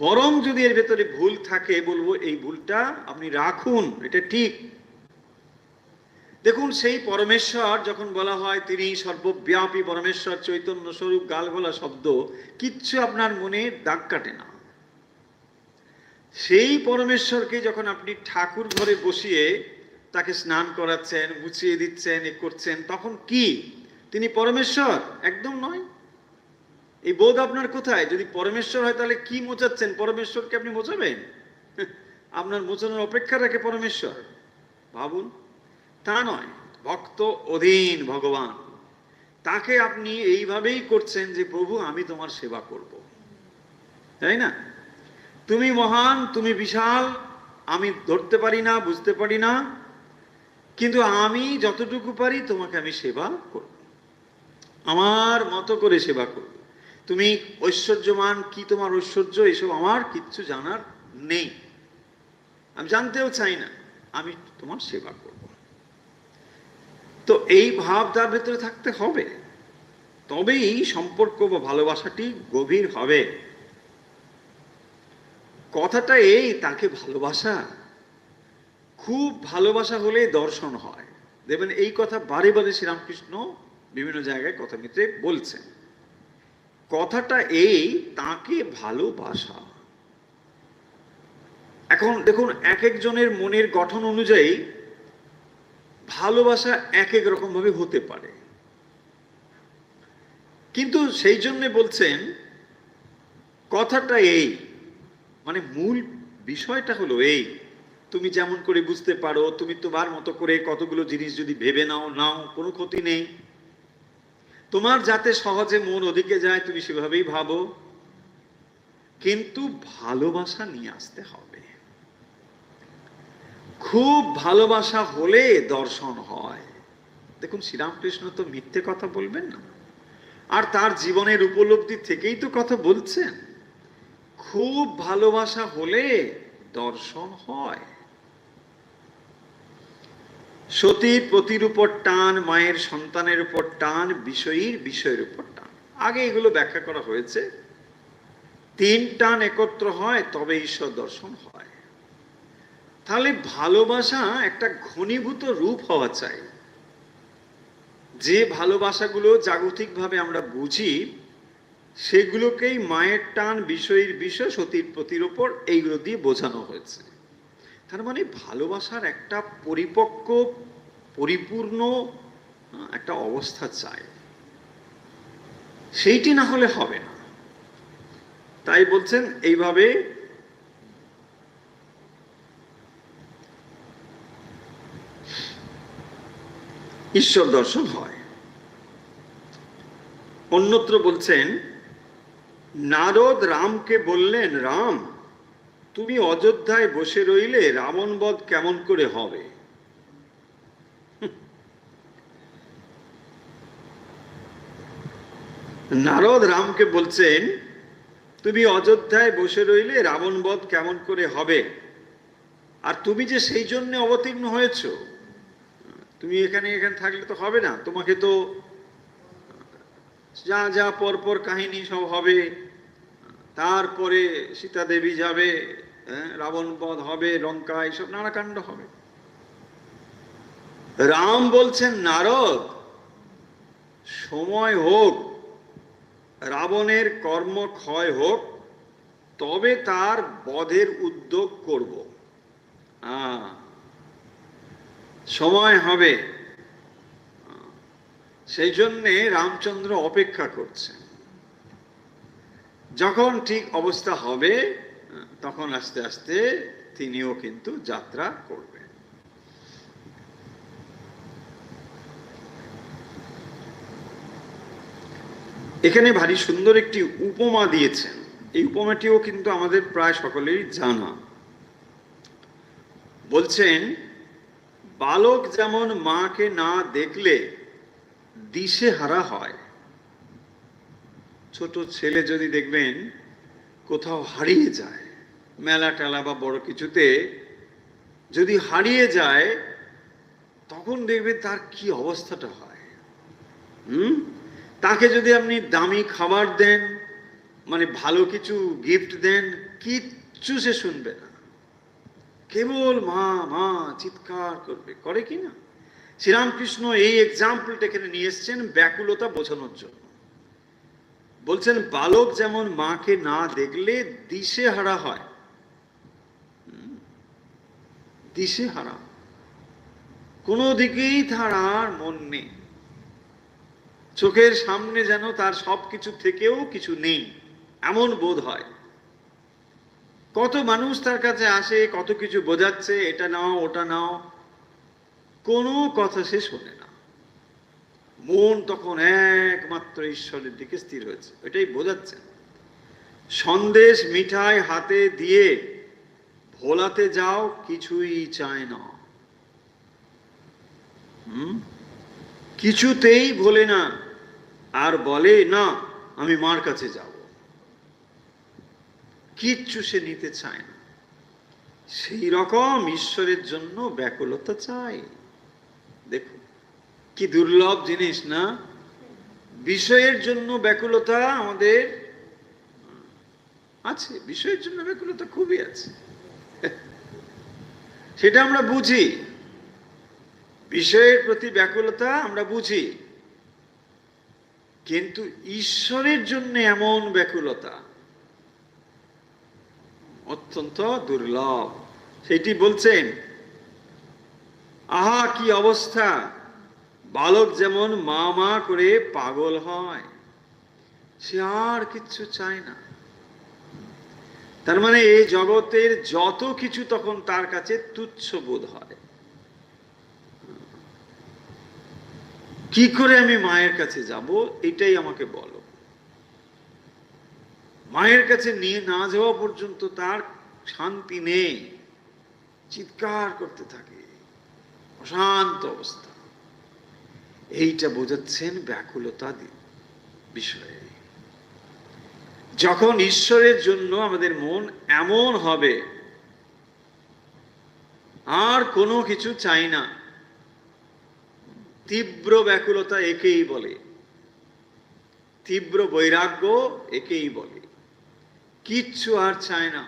Speaker 1: বরং যদি এর ভেতরে ভুল থাকে, বলবো এই ভুলটা আপনি রাখুন, এটা ঠিক। দেখুন, সেই পরমেশ্বর যখন বলা হয় তিনি সর্বব্যাপী পরমেশ্বর, চৈতন্য স্বরূপ, গালগোলা শব্দ কিচ্ছু আপনার মনে দাগ কাটে না। সেই পরমেশ্বরকে যখন আপনি ঠাকুর ঘরে বসিয়ে তাকে স্নান করাচ্ছেন, মুছিয়ে দিচ্ছেন, এ করছেন, তখন কি তিনি পরমেশ্বর? একদম নয়। এই বোধ আপনার কোথায়? যদি পরমেশ্বর হয় তাহলে কি মোচাচ্ছেন? পরমেশ্বরকে আপনি মোচাবেন? আপনার মোচানোর অপেক্ষা রাখে পরমেশ্বর? ভাবুন, তা নয়। ভক্ত অধীন ভগবান, তাকে আপনি এইভাবেই করছেন যে প্রভু আমি তোমার সেবা করব, তাই না? তুমি মহান, তুমি বিশাল, আমি ধরতে পারি না, বুঝতে পারি না, কিন্তু আমি যতটুকু পারি তোমাকে আমি সেবা করব, আমার মতো করে সেবা করব। তুমি ঐশ্বর্যমান, কি তোমার ঐশ্বর্য, এসব আমার কিচ্ছু জানার নেই, আমি জানতেও চাই না, আমি তোমার সেবা করব। তো এই ভাব তার ভেতরে থাকতে হবে, তবেই সম্পর্ক বা ভালোবাসাটি গভীর হবে। কথাটা এই, তাকে ভালোবাসা, খুব ভালোবাসা হলে দর্শন হয়। দেখবেন এই কথা বারে বারে শ্রীরামকৃষ্ণ বিভিন্ন জায়গায় কথা মিত্রে বলছেন। কথাটা এই, তাকে ভালোবাসা। এখন দেখুন, এক একজনের মনের গঠন অনুযায়ী ভালোবাসা এক এক রকম ভাবে হতে পারে, কিন্তু সেই জন্য বলছেন কথাটা এই, মানে মূল বিষয়টা হলো এই, তুমি যেমন করে বুঝতে পারো, তুমি তোমার মতো করে কতগুলো জিনিস যদি ভেবে নাও, কোনো ক্ষতি নেই। তোমার যাতে সহজে মন ওদিকে যায় তুমি সেভাবেই ভাবো, কিন্তু ভালোবাসা নিয়ে আসতে হবে। খুব ভালোবাসা হলে দর্শন হয়। দেখুন, শ্রীরামকৃষ্ণ তো মিথ্যে কথা বলবেন না, আর তার জীবনের উপলব্ধি থেকেই তো কথা বলছেন। খুব ভালোবাসা হলে দর্শন হয়। সতীর পতির উপর টান, মায়ের সন্তানের উপর টান, বিষয়ের উপর টান। আগে এগুলো ব্যাখ্যা করা হয়েছে। তিন টান একত্র হয় তবে ঈশ্বর দর্শন হয়। তাহলে ভালোবাসা একটা ঘনীভূত রূপ হওয়া চাই। যে ভালোবাসাগুলো জাগতিকভাবে আমরা বুঝি সেগুলোকেই মায়ের টান, বিষয়, সতীর পতির উপর, এইগুলো দিয়ে বোঝানো হয়েছে। তার মানে ভালোবাসার একটা পরিপক্ক, পরিপূর্ণ একটা অবস্থা চাই, সেইটি না হলে হবে না। তাই বলছেন এইভাবে ঈশ্বর দর্শন হয়। অন্যত্র বলছেন, নারদ রামকে বললেন, রাম, তুমি অযোধ্যায় বসে রইলে রাবণ বধ কেমন করে হবে? নারদ রামকে বলছেন, তুমি অযোধ্যায় বসে রইলে রাবণ বধ কেমন করে হবে? আর তুমি যে সেই জন্য অবতীর্ণ হয়েছ, তুমি এখানে থাকলে তো হবে না। তোমাকে তো যা যা পরপর কাহিনী সব হবে, তারপরে সীতা দেবী যাবে, রাবণ বধ হবে, লঙ্কা, এইসব নানা কাণ্ড হবে। রাম বলছেন, নারদ, সময় হোক, রাবণের কর্ম ক্ষয় হোক, তবে তার বধের উদ্যোগ করব। সময় হবে, সেই জন্যে রামচন্দ্র অপেক্ষা করছেন। যখন ঠিক অবস্থা হবে তখন আস্তে আস্তে তিনিও কিন্তু যাত্রা করবেন। এখানে ভারী সুন্দর একটি উপমা দিয়েছেন। এই উপমাটিও কিন্তু আমাদের প্রায় সকলেরই জানা। বলছেন, বালক যেমন মাকে না দেখলে দিশে হারা হয়। ছোট ছেলে যদি দেখবেন কোথাও হারিয়ে যায়, মেলা টেলা বা বড় কিছুতে যদি হারিয়ে যায়, তখন দেখবেন তার কি অবস্থাটা হয়। তাকে যদি আপনি দামি খাবার দেন, মানে ভালো কিছু গিফট দেন, কিচ্ছু সে শুনবে না, কেবল মা মা চিৎকার করবে। করে কি না? শ্রীরামকৃষ্ণ এই এক্সাম্পলটা এখানে নিয়ে এসছেন ব্যাকুলতা বোঝানোর জন্য। বলছেন, বালক যেমন মাকে না দেখলে দিশে হারা হয়। দিশে হারা, কোনো দিকেই তার আর মন নেই। চোখের সামনে যেন তার সবকিছু থেকেও কিছু নেই, এমন বোধ হয়। কত মানুষ তার কাছে আসে, কত কিছু বোঝাচ্ছে, এটা নাও ওটা নাও, কোনো কথা সে শোনে না। মন তখন একমাত্র ঈশ্বরের দিকে স্থির হয়েছে, এটাই বোঝাচ্ছে। সন্দেশ মিঠাই হাতে দিয়ে ভোলাতে যাও, কিছুই চায় না, কিছুতেই ভোলে না, আর বলে না আমি মার কাছে যাব। কিচ্ছু সে নিতে চায় না। সেই রকম ঈশ্বরের জন্য ব্যাকুলতা চাই। দেখুন কি দুর্লভ জিনিস না? বিষয়ের জন্য ব্যাকুলতা আমাদের আছে, বিষয়ের জন্য ব্যাকুলতা খুবই আছে, সেটা আমরা বুঝি। বিষয়ের প্রতি ব্যাকুলতা আমরা বুঝি, কিন্তু ঈশ্বরের জন্য এমন ব্যাকুলতা অত্যন্ত দুর্লভ। সেটি বলছেন, আহা কি অবস্থা, বালক যেমন মা মা করে পাগল হয়, সে আর কিচ্ছু চায় না। তার মানে এই জগতের যত কিছু তখন তার কাছে তুচ্ছ বোধ হয়। কি করে আমি মায়ের কাছে যাব, এটাই আমাকে বলো। মায়ের কাছে নিয়ে না যাওয়া পর্যন্ত তার শান্তি নেই, চিৎকার করতে থাকে, অশান্ত অবস্থা। এইটা বোঝাচ্ছেন ব্যাকুলতা বিষয়ে। যখন ঈশ্বরের জন্য আমাদের মন এমন হবে, আর কোনো কিছু চাই না, তীব্র ব্যাকুলতা একেই বলে, তীব্র বৈরাগ্য একেই বলে, কিচ্ছু আর চায় না।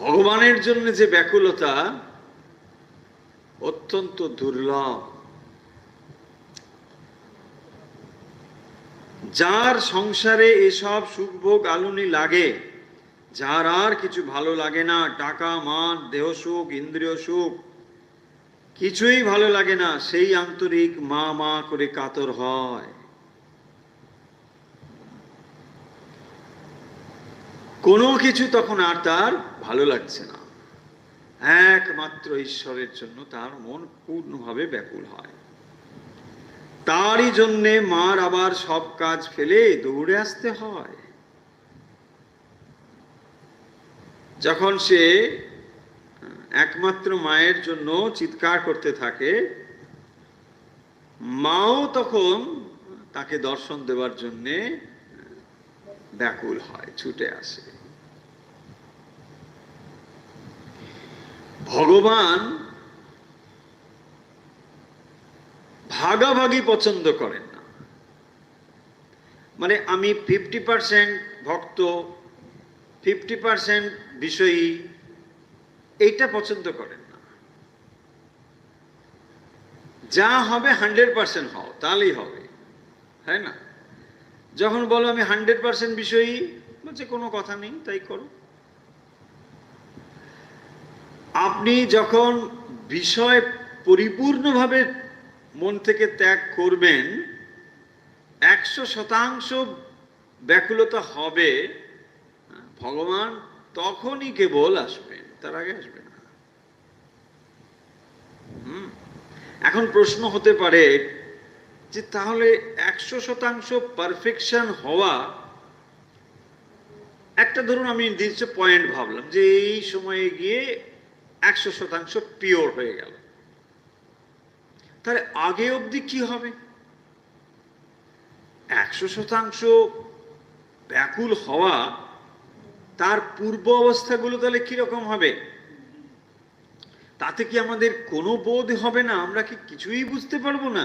Speaker 1: ভগবানের জন্য যে ব্যাকুলতা অত্যন্ত দুর্লভ। যার সংসারে এসব সুখভোগ আলুনি লাগে, যার আর কিছু ভালো লাগে না, টাকা মান দেহ সুখ ইন্দ্রিয় সুখ কিছুই ভালো লাগে না, সেই আন্তরিক মা মা করে কাতর হয়। কোনো কিছু তখন আর তার ভালো লাগছে না, একমাত্র ঈশ্বরের জন্য তার মন পূর্ণভাবে ব্যাকুল হয়। তারই জন্যে মার আবার সব কাজ ফেলে দৌড়ে আসতে হয়। যখন সে একমাত্র মায়ের জন্য চিৎকার করতে থাকে, মাও তখন তাকে দর্শন দেওয়ার জন্যে ব্যাকুল হয়, ছুটে আসে। ভগবান ভাগাভাগি পছন্দ করেন না। মানে আমি 50% ভক্ত, 50% বিষয়ী, এইটা পছন্দ করেন না। যা হবে 100% হও, তাহলেই হবে, তাই না? যখন বলো আমি 100% বিষয়ী, বলছে কোনো কথা নেই, তাই করো। আপনি যখন বিষয় পরিপূর্ণভাবে মন থেকে ত্যাগ করবেন, 100% ব্যাকুলতা হবে, ভগবান তখনই কেবল আসবেন, তার আগে আসবেন না। এখন প্রশ্ন হতে পারে যে তাহলে 100% পারফেকশন হওয়া, একটা ধরুন আমি নির্দিষ্ট পয়েন্ট ভাবলাম যে এই সময়ে গিয়ে 100% পিওর হয়ে গেল, তাহলে আগে অবধি কি হবে? 100% ব্যাকুল হওয়া, তার পূর্ব অবস্থাগুলো তাহলে কিরকম হবে? তাতে কি আমাদের কোনো বোধ হবে না? আমরা কি কিছুই বুঝতে পারবো না?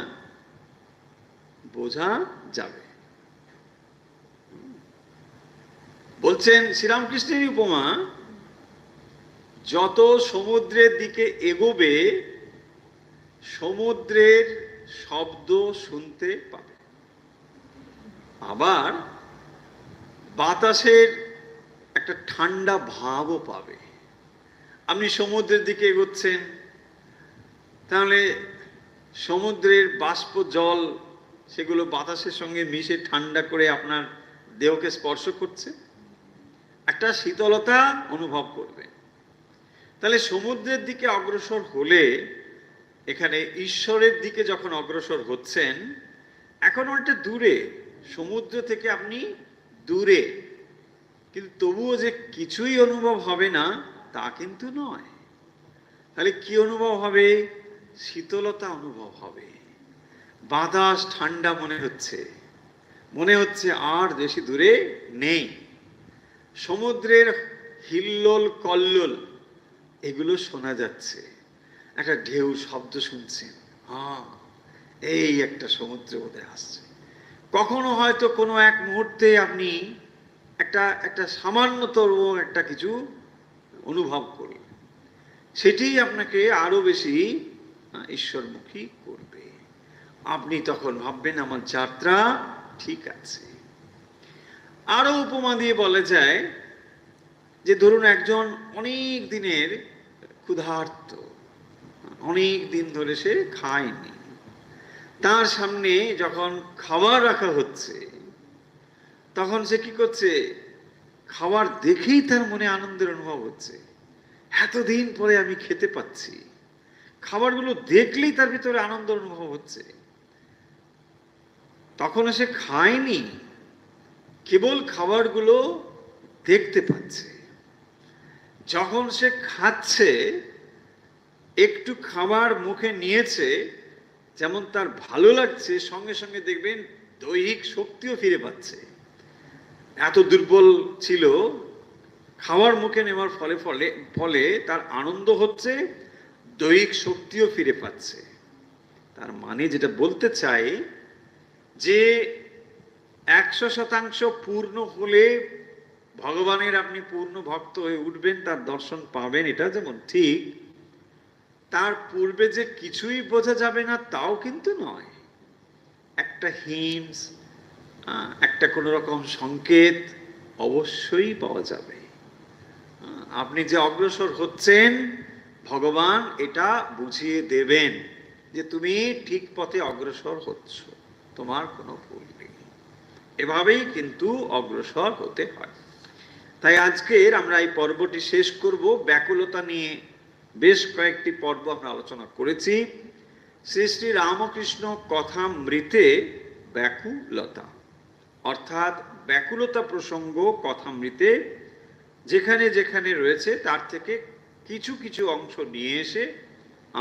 Speaker 1: বোঝা যাবে। বলছেন শ্রীরামকৃষ্ণের উপমা, যত সমুদ্রের দিকে এগোবে সমুদ্রের শব্দ শুনতে পাবে, আবার বাতাসের একটা ঠান্ডা ভাবও পাবে। আপনি সমুদ্রের দিকে এগোচ্ছেন, তাহলে সমুদ্রের বাষ্প জল সেগুলো বাতাসের সঙ্গে মিশে ঠান্ডা করে আপনার দেহকে স্পর্শ করছে, একটা শীতলতা অনুভব করবে। তাহলে সমুদ্রের দিকে অগ্রসর হলে, এখানে ঈশ্বরের দিকে যখন অগ্রসর হচ্ছেন, এখন অনেকটা দূরে, সমুদ্র থেকে আপনি দূরে, কিন্তু তবুও যে কিছুই অনুভব হবে না তা কিন্তু নয়। তাহলে কি অনুভব হবে? শীতলতা অনুভব হবে, বাতাস ঠান্ডা মনে হচ্ছে আর বেশি দূরে নেই। সমুদ্রের হিল্লোল কল্লোল এগুলো শোনা যাচ্ছে, একটা ঢেউ শব্দ শুনছেন, এই একটা সমুদ্র বোধহয় আসছে। কখনো হয়তো কোনো এক মুহূর্তে আপনি একটা সামান্যতর একটা কিছু অনুভব করলেন, সেটি আপনাকে আরো বেশি ঈশ্বরমুখী করবে। আপনি তখন ভাববেন আমার যাত্রা ঠিক আছে। আরো উপমা দিয়ে বলা যায় যে ধরুন একজন অনেক দিনের ক্ষুধার্ত, অনেক দিন ধরে সে খায়নি, তার সামনে যখন খাবার রাখা হচ্ছে তখন সে কি করছে? খাবার দেখেই তার মনে আনন্দের অনুভব হচ্ছে, এতদিন পরে আমি খেতে পাচ্ছি। খাবারগুলো দেখলেই তার ভিতরে আনন্দ অনুভব হচ্ছে। তখন সে খায়নি, কেবল খাবারগুলো দেখতে পাচ্ছে। যখন সে খাচ্ছে, একটু খাবার মুখে নিয়েছে, যেমন তার ভালো লাগছে, সঙ্গে সঙ্গে দেখবেন দৈহিক শক্তিও ফিরে পাচ্ছে। এত দুর্বল ছিল, খাবার মুখে নেওয়ার ফলে ফলে ফলে তার আনন্দ হচ্ছে, দৈহিক শক্তিও ফিরে পাচ্ছে। তার মানে যেটা বলতে চাই যে 100% পূর্ণ হলে ভগবানের আপনি পূর্ণ ভক্ত হয়ে উঠবেন, তার দর্শন পাবেন, এটা যেমন ঠিক, তার পূর্বে যে কিছুই বোঝা যাবে না তাও কিন্তু নয়। একটা হিন্টস, একটা কোনো রকম সংকেত অবশ্যই পাওয়া যাবে। আপনি যে অগ্রসর হচ্ছেন, ভগবান এটা বুঝিয়ে দেবেন যে তুমি ঠিক পথে অগ্রসর হচ্ছ, তোমার কোনো ভুল নেই। এভাবেই কিন্তু অগ্রসর হতে হয়। তাই আজকের আমরা এই পর্বটি শেষ করব ব্যাকুলতা নিয়ে। বেশ কয়েকটি পর্ব আমরা আলোচনা করেছি। শ্রী শ্রী রামকৃষ্ণ কথামৃতে ব্যাকুলতা, অর্থাৎ ব্যাকুলতা প্রসঙ্গ কথামৃতে যেখানে যেখানে রয়েছে তার থেকে কিছু কিছু অংশ নিয়ে এসে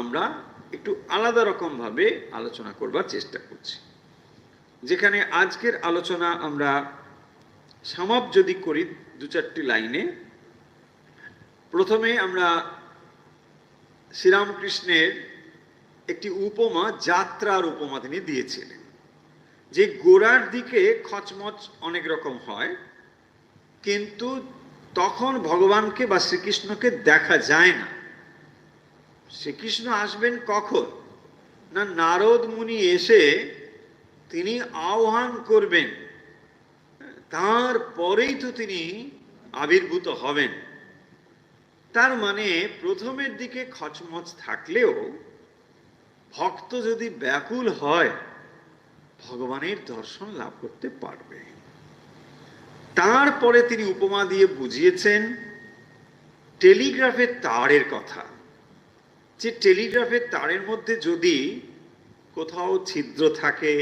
Speaker 1: আমরা একটু আলাদা রকম ভাবে আলোচনা করবার চেষ্টা করছি। যেখানে আজকের আলোচনা আমরা সমাপ যদি করি 2-4টি লাইনে, প্রথমে আমরা শ্রীরামকৃষ্ণের একটি উপমা, যাত্রার উপমা তিনি দিয়েছিলেন, যে গোড়ার দিকে খচমচ অনেক রকম হয়, কিন্তু তখন ভগবানকে বা শ্রীকৃষ্ণকে দেখা যায় না। শ্রীকৃষ্ণ আসবেন কখন না, নারদ মুনি এসে তিনি আহ্বান করবেন, তারপরেই তো তিনি আবির্ভূত হবেন। তার মানে প্রথমের দিকে খচমচ থাকলেও ভক্ত যদি ব্যাকুল হয়, ভগবানের দর্শন লাভ করতে পারবে। তারপরে তিনি উপমা দিয়ে বুঝিয়েছেন টেলিগ্রাফের তারের কথা, যে টেলিগ্রাফের তারের মধ্যে যদি কোথাও ছিদ্র থাকে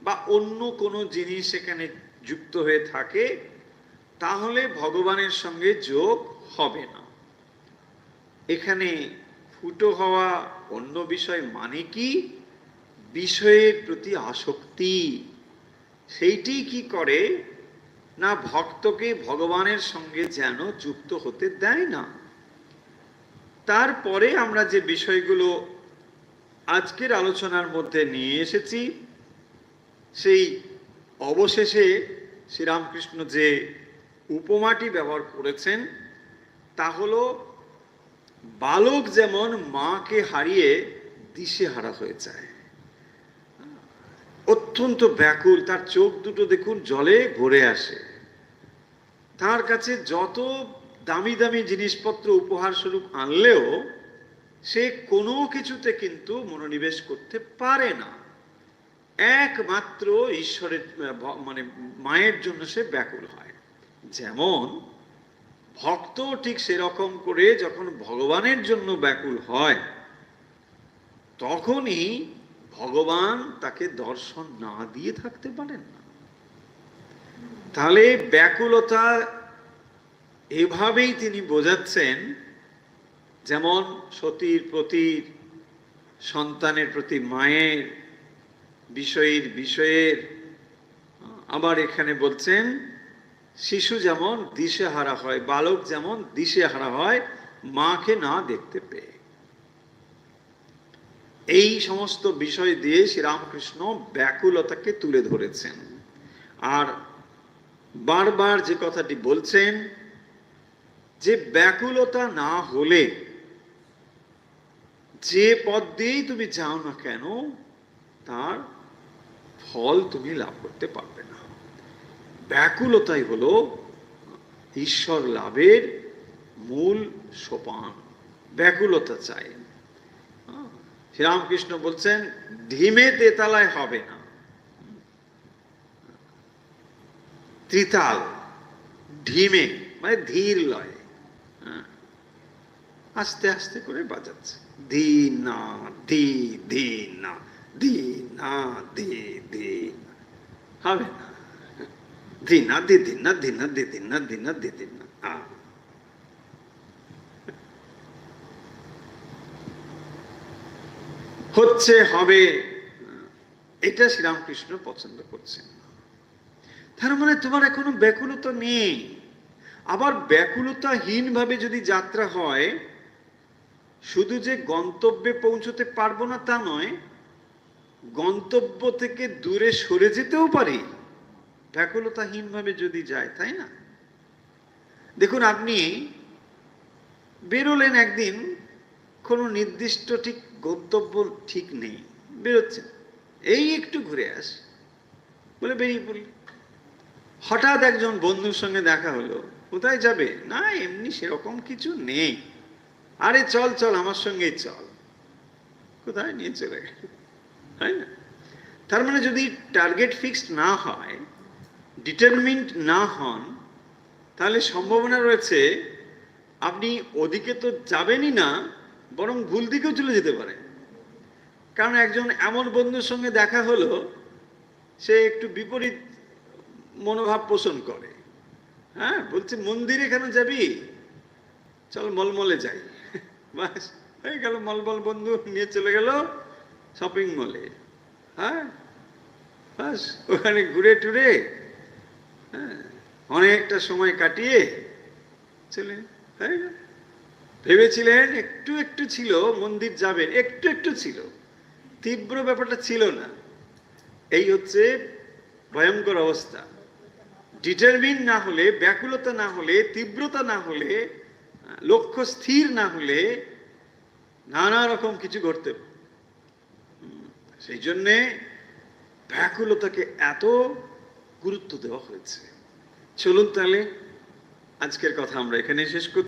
Speaker 1: বা অন্য কোনো জিনিস সেখানে যুক্ত হয়ে থাকে, তাহলে ভগবানের সঙ্গে যোগ হবে না। এখানে ফুটো হওয়া অন্য বিষয় মানে কি? বিষয়ের প্রতি আসক্তি। সেইটি কি করে না, ভক্তকে ভগবানের সঙ্গে যেন যুক্ত হতে দেয় না। তারপরে আমরা যে বিষয়গুলো আজকের আলোচনার মধ্যে নিয়ে এসেছি, সেই অবশেষে শ্রীরামকৃষ্ণ যে উপমাটি ব্যবহার করেছেন তা হলো, বালক যেমন মাকে হারিয়ে দিশেহারা হয়ে যায়, অত্যন্ত ব্যাকুল, তার চোখ দুটো দেখুন জলে ভরে আসে, তার কাছে যত দামি দামি জিনিসপত্র উপহার স্বরূপ আনলেও সে কোনো কিছুতে কিন্তু মনোনিবেশ করতে পারে না। একমাত্র ঈশ্বরের মানে মায়ের জন্য সে ব্যাকুল হয়। যেমন ভক্ত ঠিক সেরকম করে যখন ভগবানের জন্য ব্যাকুল হয়, তখনই ভগবান তাকে দর্শন না দিয়ে থাকতে পারেন না। তাহলে ব্যাকুলতা এভাবেই তিনি বোঝাচ্ছেন, যেমন সতীর প্রতি, সন্তানের প্রতি মায়ের, বিষয়ের। আবার এখানে বলছেন শিশু যেমন দিশেহারা হয়, বালক যেমন দিশেহারা হয় মাকে না দেখতে পেয়ে। এই সমস্ত বিষয় দিয়ে শ্রীরামকৃষ্ণ ব্যাকুলতাকে তুলে ধরেছেন। আর বারবার যে কথাটি বলছেন যে ব্যাকুলতা না হলে যে পথ দিয়েই তুমি যাও না কেন তার ফল তুমি লাভ করতে পারবে না। ব্যাকুলতাই হলো ঈশ্বর লাভের মূল সোপান। ব্যাকুলতা চাই। শ্রীরামকৃষ্ণ বলছেন ধিমে তেতালায় হবে না, ত্রিতাল, ধিমে মানে ধীর লয়, আস্তে আস্তে করে বাজাচ্ছে। ধি না ধি, ধি না ধি না ধি, ধি হবে না। ধি না দি দিন না, ধি না দি দিন না, ধি না দি দিন না। হচ্ছে হবে, এটা শ্রীরামকৃষ্ণ পছন্দ করছেন। তার মানে তোমার এখনো ব্যাকুলতা নেই। আবার ব্যাকুলতাহীন ভাবে যদি যাত্রা হয়, শুধু যে গন্তব্যে পৌঁছতে পারবো না তা নয়, গন্তব্য থেকে দূরে সরে যেতেও পারি ব্যাকুলতাহীন ভাবে যদি যায়, তাই না? দেখুন, আপনি বেরোলেন একদিন, কোনো নির্দিষ্ট ঠিক গন্তব্য ঠিক নেই, বেরোচ্ছেন, এই একটু ঘুরে আস বলে বেরিয়ে পড়লেন। হঠাৎ একজন বন্ধুর সঙ্গে দেখা হলো, কোথায় যাবে? না এমনি সেরকম কিছু নেই। আরে চল চল আমার সঙ্গেই চল। কোথায় নিয়ে চলে গেল, তাই না? তার মানে যদি টার্গেট ফিক্সড না হয়, ডিটারমিন্ড না হন, তাহলে সম্ভাবনা রয়েছে আপনি ওদিকে তো যাবেনই না, বরং ভুল দিকেও চলে যেতে পারেন। কারণ একজন এমন বন্ধুর সঙ্গে দেখা হলো, সে একটু বিপরীত মনোভাব পোষণ করে। হ্যাঁ, বলছে মন্দিরে কেন যাবি, চল মলমলে যাই। বাস হয়ে গেল, মলমল বন্ধু নিয়ে চলে গেল শপিং মলে। হ্যাঁ, বাস ওখানে ঘুরে টুরে অনেকটা সময় কাটিয়ে চলে হয়ে গেল। ভেবেছিলেন একটু একটু ছিল মন্দির যাবেন, একটু একটু ছিল, তীব্র ব্যাপারটা ছিল না। এই হচ্ছে ভয়ঙ্কর অবস্থা। ডিটারমিন না হলে, ব্যাকুলতা না হলে, তীব্রতা না হলে, লক্ষ্য স্থির না হলে নানা রকম কিছু ঘটতে। সেই জন্যে ব্যাকুলতাকে এত গুরুত্ব দেওয়া হয়েছে। চলুন তাহলে আজকের কথা আমরা এখানে শেষ করছি।